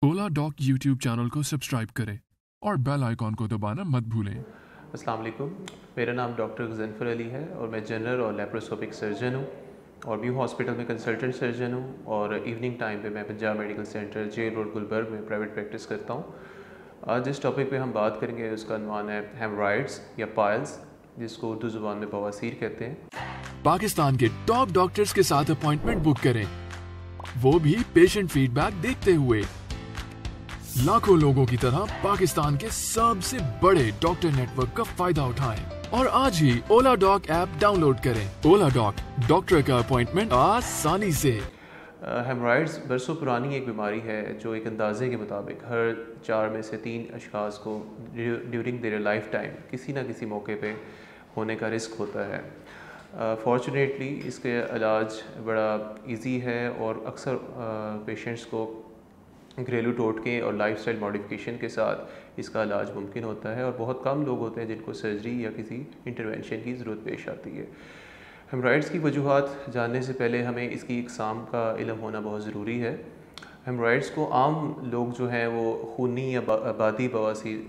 ओला dock YouTube channel को subscribe करें और बेल आइकॉन को दबाना मत भूलें। अस्सलाम वालेकुम। मेरा नाम डॉक्टर गज़नफ़र अली है और मैं जनरल और लेप्रोस्कोपिक सर्जन हूँ और व्यू हॉस्पिटल में कंसल्टेंट सर्जन हूँ और इवनिंग टाइम पे मैं Punjab medical centre jail road Gulberg में प्राइवेट प्रैक्टिस करता हूँ। आज जिस टॉपिक पे हम बात करेंगे उसका नाम है हेमरॉइड्स या पाइल्स, जिसको उर्दू ज़ुबान में बवासीर कहते हैं। पाकिस्तान के टॉप डॉक्टर्स के साथ अपॉइंटमेंट बुक करें, वो भी पेशेंट फीडबैक देखते हुए। लाखों लोगों की तरह पाकिस्तान के सबसे बड़े डॉक्टर नेटवर्क का फायदा उठाएं और आज ही ओला डॉक ऐप डाउनलोड करें। ओला डॉक, डॉक्टर का अपॉइंटमेंट आसानी से। हेमरॉइड्स बरसों पुरानी एक बीमारी है जो एक अंदाजे के मुताबिक हर 4 में से 3 अशखास को ड्यूरिंग देयर लाइफ टाइम किसी ना किसी मौके पे होने का रिस्क होता है। फॉर्चुनेटली इसके इलाज बड़ा इजी है और अक्सर पेशेंट्स को घरेलू टोटके और लाइफस्टाइल मॉडिफिकेशन के साथ इसका इलाज मुमकिन होता है और बहुत कम लोग होते हैं जिनको सर्जरी या किसी इंटरवेंशन की ज़रूरत पेश आती है। हेमरॉइड्स की वजूहात जानने से पहले हमें इसकी इकसाम का इल्म होना बहुत ज़रूरी है। हेमरॉइड्स को आम लोग जो हैं वो खूनी या आबादी बवासीर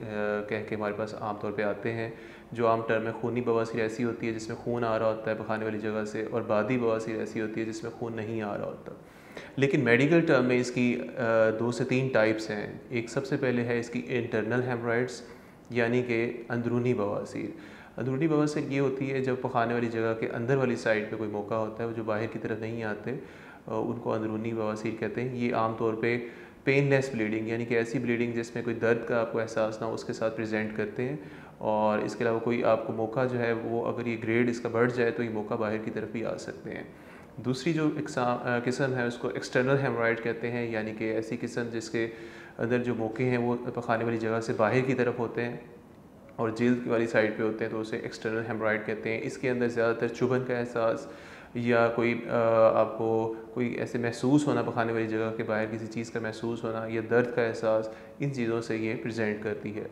कह के हमारे पास आम तौर पे आते हैं। जो आम टर्म में खूनी बवासीर ऐसी होती है जिसमें खून आ रहा होता है पखाने वाली जगह से, और बादी बवासीर ऐसी होती है जिसमें खून नहीं आ रहा होता। लेकिन मेडिकल टर्म में इसकी 2 से 3 टाइप्स हैं। एक सबसे पहले है इसकी इंटरनल हेमरॉइड्स, यानी कि अंदरूनी बवासीर। अंदरूनी बवासीर ये होती है जब पखाने वाली जगह के अंदर वाली साइड पे कोई मौका होता है, वो जो बाहर की तरफ नहीं आते, उनको अंदरूनी बवासीर कहते हैं। ये आम तौर पे पेनलेस ब्लीडिंग, यानी कि ऐसी ब्लीडिंग जिसमें कोई दर्द का आपको एहसास ना हो, उसके साथ प्रेजेंट करते हैं। और इसके अलावा कोई आपको मौका जो है वो अगर ये ग्रेड इसका बढ़ जाए तो ये मौका बाहर की तरफ भी आ सकते हैं। दूसरी जो किस्म है उसको एक्सटर्नल हेमरॉइड कहते हैं, यानी कि ऐसी किस्म जिसके अंदर जो मौके हैं वो पखाने वाली जगह से बाहर की तरफ होते हैं और जिल्द वाली साइड पे होते हैं, तो उसे एक्सटर्नल हेमरॉइड कहते हैं। इसके अंदर ज़्यादातर चुभन का एहसास या कोई आपको कोई ऐसे महसूस होना, पखाने वाली जगह के बाहर किसी चीज़ का महसूस होना या दर्द का एहसास, इन चीज़ों से ये प्रेजेंट करती है।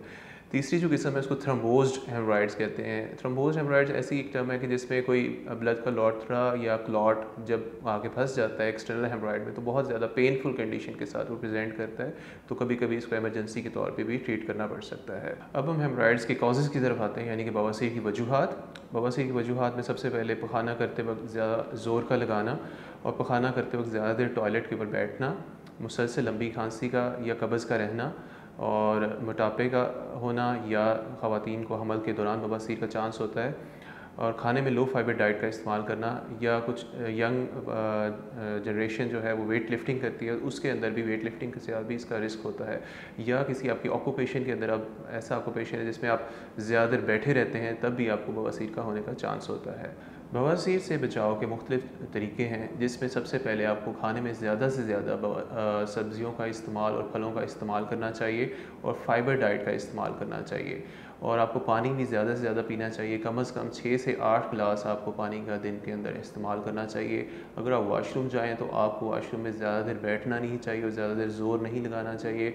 तीसरी जो किस्म है उसको थ्रोम्बोज्ड हेमरॉइड्स कहते हैं। थ्रोम्बोज्ड हेमरॉइड्स ऐसी एक टर्म है कि जिसमें कोई ब्लड का लौथरा या क्लॉट जब आके फंस जाता है एक्सटर्नल हेमरॉइड में, तो बहुत ज़्यादा पेनफुल कंडीशन के साथ वो प्रेजेंट करता है, तो कभी कभी इसको इमरजेंसी के तौर पे भी ट्रीट करना पड़ सकता है। अब हम हेमरॉइड्स के कॉजेज़ की तरफ आते हैं, यानी कि बवासीर की वजूहात। बवासीर की वजूहात में सबसे पहले पखाना करते वक्त ज़्यादा ज़ोर का लगाना और पखाना करते वक्त ज़्यादा देर टॉयलेट के ऊपर बैठना, मुसलसल लंबी खांसी का या कब्ज़ का रहना और मोटापे का होना, या ख़वातीन को हमल के दौरान बवासीर का चांस होता है, और खाने में लो फाइबर डाइट का इस्तेमाल करना, या कुछ यंग जनरेशन जो है वो वेट लिफ्टिंग करती है, उसके अंदर भी वेट लिफ्टिंग के साथ भी इसका रिस्क होता है, या किसी आपकी ऑक्यूपेशन के अंदर, अब ऐसा ऑक्यूपेशन है जिसमें आप ज़्यादा देर बैठे रहते हैं, तब भी आपको बवासीर का होने का चांस होता है। बवासीर से बचाव के मुख्तलिफ तरीके हैं, जिसमें सबसे पहले आपको खाने में ज़्यादा से ज़्यादा सब्ज़ियों का इस्तेमाल और फलों का इस्तेमाल करना चाहिए और फाइबर डाइट का इस्तेमाल करना चाहिए, और आपको पानी भी ज़्यादा से ज़्यादा पीना चाहिए। कम से कम 6 से 8 गिलास आपको पानी का दिन के अंदर इस्तेमाल करना चाहिए। अगर आप वॉशरूम जाएँ तो आपको वॉशरूम में ज़्यादा देर बैठना नहीं चाहिए और ज़्यादा देर ज़ोर नहीं लगाना चाहिए।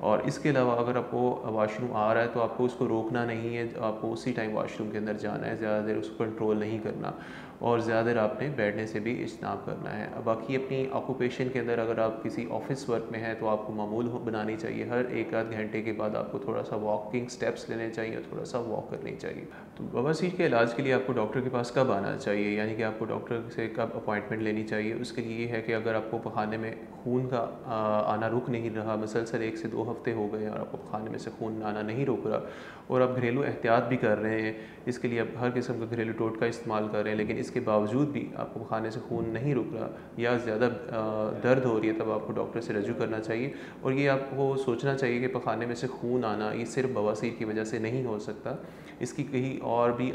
और इसके अलावा अगर आपको वॉशरूम आ रहा है तो आपको उसको रोकना नहीं है, आपको उसी टाइम वॉशरूम के अंदर जाना है, ज़्यादा देर उसको कंट्रोल नहीं करना, और ज़्यादा देर आपने बैठने से भी इज्तनाब करना है। अब बाकी अपनी ऑक्यूपेशन के अंदर अगर आप किसी ऑफिस वर्क में हैं तो आपको मामूल बनानी चाहिए, हर 1 आध घंटे के बाद आपको थोड़ा सा वॉकिंग स्टेप्स लेने चाहिए और थोड़ा सा वॉक करनी चाहिए। तो बवासीर के इलाज के लिए आपको डॉक्टर के पास कब आना चाहिए, यानी कि आपको डॉक्टर से कब अपॉइंटमेंट लेनी चाहिए, उसके लिए ये है कि अगर आपको पखाने में खून का आना रुक नहीं रहा, मुसलसल 1 से 2 हफ्ते हो गए और आपको पखाने में से खून आना नहीं रुक रहा, और आप घरेलू एहतियात भी कर रहे हैं, इसके लिए आप हर किस्म का घरेलू टोटका इस्तेमाल कर रहे हैं, लेकिन इसके बावजूद भी आपको पखाने से खून नहीं रुक रहा या ज़्यादा दर्द हो रही है, तब आपको डॉक्टर से रजू करना चाहिए। और ये आपको सोचना चाहिए कि पखाने में से खून आना ये सिर्फ बवासीर की वजह से नहीं हो सकता, इसकी कहीं और भी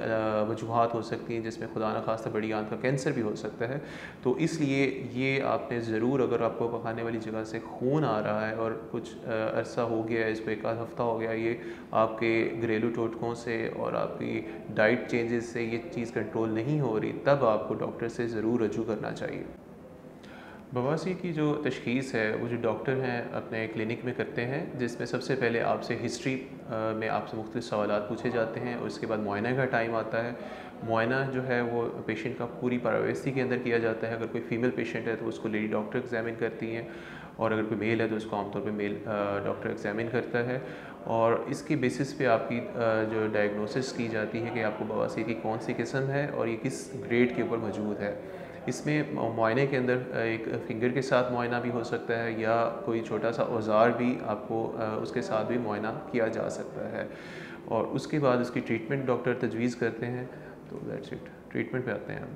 वजूहात हो सकती हैं, जिसमें खुदा न खास्ता बड़ी आंत का कैंसर भी हो सकता है। तो इसलिए ये आपने ज़रूर, अगर आपको पखाने वाली जगह से खून आ रहा है और कुछ अरसा हो गया है, इसको 1 आध हफ़्ता हो गया, ये आपके घरेलू टोटकों से और आपकी डाइट चेंजेस से ये चीज़ कंट्रोल नहीं हो रही, तब आपको डॉक्टर से ज़रूर रजू करना चाहिए। बवासीर की जो तशख़ीस है वो जो डॉक्टर हैं अपने क्लिनिक में करते हैं, जिसमें सबसे पहले आपसे हिस्ट्री में आपसे मुख्तलिफ सवालात पूछे जाते हैं और उसके बाद मुआयना का टाइम आता है। मुआयना जो है वो पेशेंट का पूरी प्राइवेसी के अंदर किया जाता है। अगर कोई फ़ीमेल पेशेंट है तो उसको लेडी डॉक्टर एग्जामिन करती हैं और अगर कोई मेल है तो उसको आमतौर पे मेल डॉक्टर एग्जामिन करता है और इसकी बेसिस पे आपकी जो डायग्नोसिस की जाती है कि आपको बवासीर की कौन सी किस्म है और ये किस ग्रेड के ऊपर मौजूद है। इसमें मुआयने के अंदर एक फ़िंगर के साथ मुआयना भी हो सकता है या कोई छोटा सा औज़ार भी आपको उसके साथ भी मुआयना किया जा सकता है और उसके बाद उसकी ट्रीटमेंट डॉक्टर तजवीज़ करते हैं। तो दैट्स इट, ट्रीटमेंट पे आते हैं हम।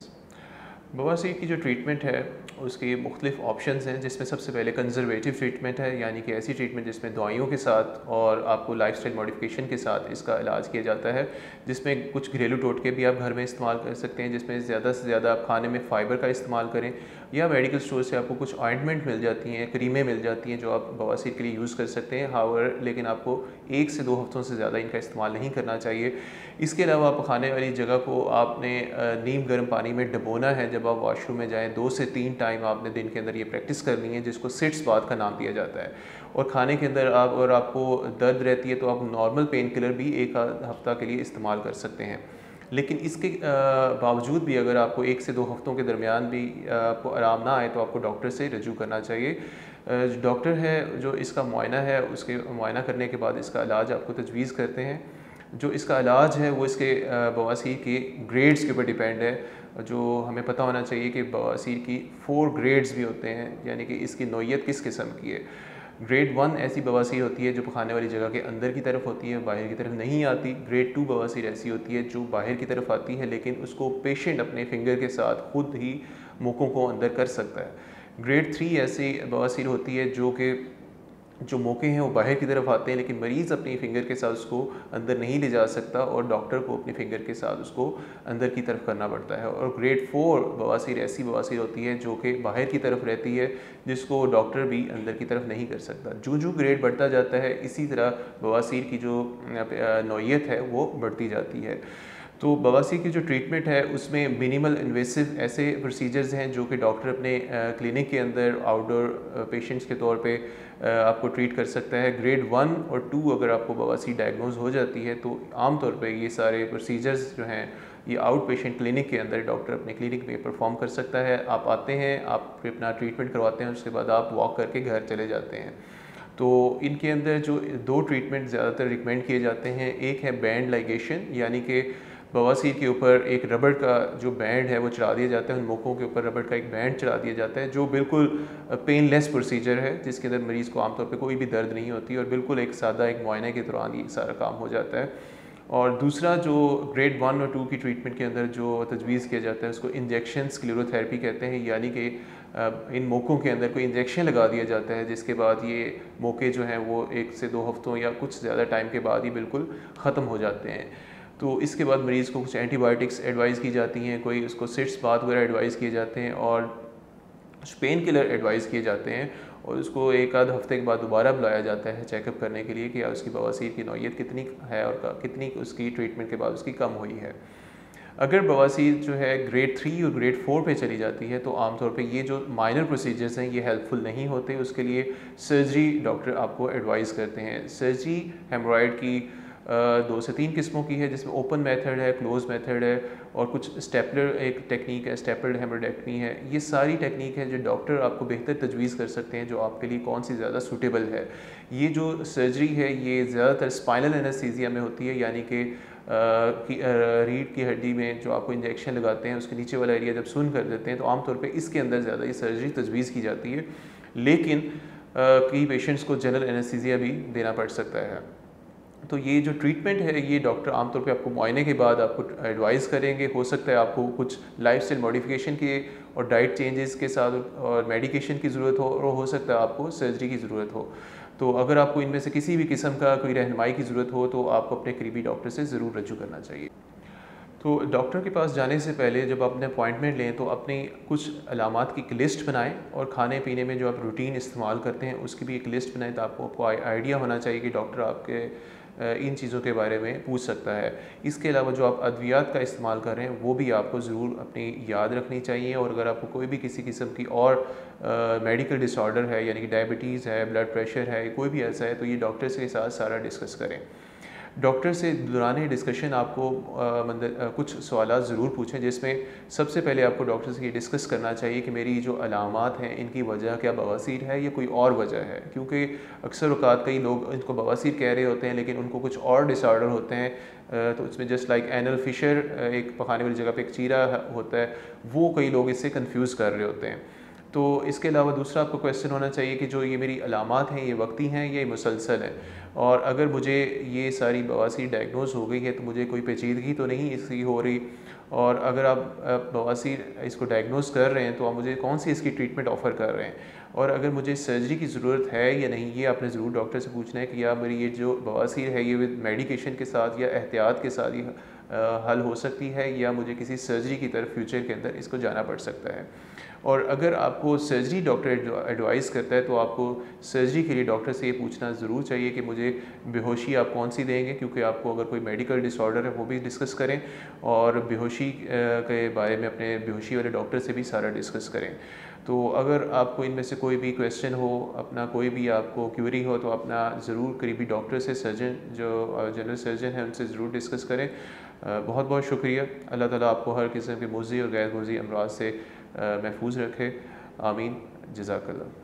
बवासीर की जो ट्रीटमेंट है उसके मुख्तलिफ़ ऑप्शंस हैं, जिसमें सबसे पहले कंजर्वेटिव ट्रीटमेंट है, यानी कि ऐसी ट्रीटमेंट जिसमें दवाइयों के साथ और आपको लाइफस्टाइल मॉडिफिकेशन के साथ इसका इलाज किया जाता है, जिसमें कुछ घरेलू टोटके भी आप घर में इस्तेमाल कर सकते हैं, जिसमें ज़्यादा से ज़्यादा आप खाने में फ़ाइबर का इस्तेमाल करें या मेडिकल स्टोर से आपको कुछ ऑइंटमेंट मिल जाती हैं, क्रीमें मिल जाती हैं जो आप बवासीर के लिए यूज़ कर सकते हैं। हाउएवर लेकिन आपको 1 से 2 हफ्तों से ज़्यादा इनका इस्तेमाल नहीं करना चाहिए। इसके अलावा आप खाने वाली जगह को आपने नीम गर्म पानी में डबोना है। जब आप वॉशरूम में जाएँ 2 से 3 टाइम आपने दिन के अंदर ये प्रैक्टिस करनी है, जिसको सिट्स बाथ का नाम दिया जाता है। और खाने के अंदर आप और आपको दर्द रहती है तो आप नॉर्मल पेन किलर भी 1 हफ्ता के लिए इस्तेमाल कर सकते हैं। लेकिन इसके बावजूद भी अगर आपको 1 से 2 हफ्तों के दरमियान भी आपको आराम ना आए तो आपको डॉक्टर से रजू करना चाहिए। डॉक्टर है जो इसका मुआयना है, उसके मुआयना करने के बाद इसका इलाज आपको तजवीज़ करते हैं। जो इसका इलाज है वो इसके बवासीर के ग्रेड्स के ऊपर डिपेंड है। जो हमें पता होना चाहिए कि बवासीर की 4 ग्रेड्स भी होते हैं, यानी कि इसकी नौइयत किस किस्म की है। ग्रेड 1 ऐसी बवासीर होती है जो खाने वाली जगह के अंदर की तरफ होती है, बाहर की तरफ नहीं आती। ग्रेड 2 बवासीर ऐसी होती है जो बाहर की तरफ आती है लेकिन उसको पेशेंट अपने फिंगर के साथ खुद ही मुकों को अंदर कर सकता है। ग्रेड 3 ऐसी बवासीर होती है जो मौके हैं वो बाहर की तरफ आते हैं लेकिन मरीज़ अपनी फ़िंगर के साथ उसको अंदर नहीं ले जा सकता और डॉक्टर को अपनी फ़िंगर के साथ उसको अंदर की तरफ करना पड़ता है। और ग्रेड 4 बवासीर ऐसी बवासीर होती है जो कि बाहर की तरफ रहती है, जिसको डॉक्टर भी अंदर की तरफ नहीं कर सकता। जो ग्रेड बढ़ता जाता है इसी तरह बवासीर की जो नौइयत है वो बढ़ती जाती है। तो बवासीर की जो ट्रीटमेंट है उसमें मिनिमल इन्वेसिव ऐसे प्रोसीजर्स हैं जो कि डॉक्टर अपने क्लिनिक के अंदर आउटडोर पेशेंट्स के तौर पे आपको ट्रीट कर सकता है। ग्रेड 1 और 2 अगर आपको बवासीर डायग्नोज हो जाती है तो आमतौर पे ये सारे प्रोसीजर्स जो हैं ये आउट पेशेंट क्लिनिक के अंदर डॉक्टर अपने क्लिनिक में परफॉर्म कर सकता है। आप आते हैं, आप अपना ट्रीटमेंट करवाते हैं, उसके बाद आप वॉक करके घर चले जाते हैं। तो इनके अंदर जो 2 ट्रीटमेंट ज़्यादातर रिकमेंड किए जाते हैं, एक है बैंड लाइगेशन, यानी कि बवासीर के ऊपर एक रबड़ का जो बैंड है वो चढ़ा दिया जाता है, उन मौकों के ऊपर रबड़ का एक बैंड चढ़ा दिया जाता है जो बिल्कुल पेनलेस प्रोसीजर है, जिसके अंदर मरीज़ को आमतौर पे कोई भी दर्द नहीं होती और बिल्कुल एक सादा एक मुआयने के दौरान ये सारा काम हो जाता है। और दूसरा जो ग्रेड 1 और 2 की ट्रीटमेंट के अंदर जो तजवीज़ किया जाता है उसको इंजेक्शन स्क्लेरोथेरेपी कहते हैं, यानी कि इन मौकों के अंदर कोई इंजेक्शन लगा दिया जाता है जिसके बाद ये मौके जो हैं वो 1 से 2 हफ्तों या कुछ ज़्यादा टाइम के बाद ही बिल्कुल ख़त्म हो जाते हैं। तो इसके बाद मरीज़ को कुछ एंटीबायोटिक्स एडवाइज़ की जाती हैं, कोई उसको सिट्स बाथ वगैरह एडवाइज़ किए जाते हैं और पेन किलर एडवाइज़ किए जाते हैं और उसको 1 आध हफ्ते के बाद दोबारा बुलाया जाता है चेकअप करने के लिए कि उसकी बवासीर की नौइयत कितनी है और कितनी उसकी ट्रीटमेंट के बाद उसकी कम हुई है। अगर बवासीर जो है ग्रेड 3 और ग्रेड 4 पे चली जाती है तो आमतौर पे ये जो माइनर प्रोसीजर्स हैं ये हेल्पफुल नहीं होते, उसके लिए सर्जरी डॉक्टर आपको एडवाइज़ करते हैं। सर्जरी हेमोरॉयड की 2 से 3 किस्मों की है, जिसमें ओपन मेथड है, क्लोज मेथड है और कुछ स्टेपलर एक टेक्निक है, स्टेपल्ड हेमोरेक्टमी है। ये सारी टेक्निक है जो डॉक्टर आपको बेहतर तजवीज़ कर सकते हैं जो आपके लिए कौन सी ज़्यादा सूटेबल है। ये जो सर्जरी है ये ज़्यादातर स्पाइनल एनेस्थीसिया में होती है, यानी कि रीढ़ की हड्डी में जो आपको इंजेक्शन लगाते हैं उसके नीचे वाला एरिया जब सुन कर देते हैं तो आमतौर पे इसके अंदर ज़्यादा ये सर्जरी तजवीज़ की जाती है, लेकिन कई पेशेंट्स को जनरल एनेस्थीसिया भी देना पड़ सकता है। तो ये जो ट्रीटमेंट है ये डॉक्टर आमतौर पे आपको मुआयने के बाद आपको एडवाइस करेंगे। हो सकता है आपको कुछ लाइफस्टाइल मॉडिफिकेशन के और डाइट चेंजेस के साथ और मेडिकेशन की ज़रूरत हो और हो सकता है आपको सर्जरी की ज़रूरत हो। तो अगर आपको इनमें से किसी भी किस्म का कोई रहनुमाई की ज़रूरत हो तो आपको अपने करीबी डॉक्टर से ज़रूर रजू करना चाहिए। तो डॉक्टर के पास जाने से पहले जब आप अपने अपॉइंटमेंट लें तो अपनी कुछ अलामात की एक लिस्ट बनाएं और खाने पीने में जो आप रूटीन इस्तेमाल करते हैं उसकी भी एक लिस्ट बनाएं, तो आपको आइडिया होना चाहिए कि डॉक्टर आपके इन चीज़ों के बारे में पूछ सकता है। इसके अलावा जो आप अद्वियात का इस्तेमाल कर रहे हैं वो भी आपको ज़रूर अपनी याद रखनी चाहिए। और अगर आपको कोई भी किसी किस्म की और मेडिकल डिसऑर्डर है, यानी कि डायबिटीज़ है, ब्लड प्रेशर है, कोई भी ऐसा है, तो ये डॉक्टर के साथ सारा डिस्कस करें। डॉक्टर से दौरान डिस्कशन आपको कुछ सवालात ज़रूर पूछें, जिसमें सबसे पहले आपको डॉक्टर से ये डिस्कस करना चाहिए कि मेरी जो अलामात हैं इनकी वजह क्या बवासीर है या कोई और वजह है। क्योंकि अक्सर औक़ात कई लोग इनको बवासीर कह रहे होते हैं लेकिन उनको कुछ और डिसऑर्डर होते हैं। तो उसमें जस्ट लाइक एनल फिशर, एक पखाने वाली जगह पे एक चीरा होता है, वो कई लोग इससे कंफ्यूज कर रहे होते हैं। तो इसके अलावा दूसरा आपको क्वेश्चन होना चाहिए कि जो ये मेरी अलामात हैं ये वक्ती हैं या ये मुसलसल हैं, और अगर मुझे ये सारी बवासीर डायग्नोज हो गई है तो मुझे कोई पेचीदगी तो नहीं इसकी हो रही, और अगर आप बवासीर इसको डायग्नोज कर रहे हैं तो आप मुझे कौन सी इसकी ट्रीटमेंट ऑफ़र कर रहे हैं, और अगर मुझे सर्जरी की ज़रूरत है या नहीं, ये आपने ज़रूर डॉक्टर से पूछना है कि या मेरी ये जो बवासीर है ये विद मेडिकेशन के साथ या एहतियात के साथ ही हल हो सकती है, या मुझे किसी सर्जरी की तरफ फ्यूचर के अंदर इसको जाना पड़ सकता है। और अगर आपको सर्जरी डॉक्टर एडवाइस करता है तो आपको सर्जरी के लिए डॉक्टर से ये पूछना ज़रूर चाहिए कि मुझे बेहोशी आप कौन सी देंगे, क्योंकि आपको अगर कोई मेडिकल डिसऑर्डर है वो भी डिस्कस करें, और बेहोशी के बारे में अपने बेहोशी वाले डॉक्टर से भी सारा डिस्कस करें। तो अगर आपको इनमें से कोई भी क्वेश्चन हो, अपना कोई भी आपको क्यूरी हो, तो अपना ज़रूर करीबी डॉक्टर से, सर्जन जो जनरल सर्जन है उनसे ज़रूर डिस्कस करें। बहुत बहुत शुक्रिया। अल्लाह ताला आपको हर किस्म के मुज़ी और गैर मुज़ी अमराज से महफूज रखे। आमीन। जज़ाकल्लाह।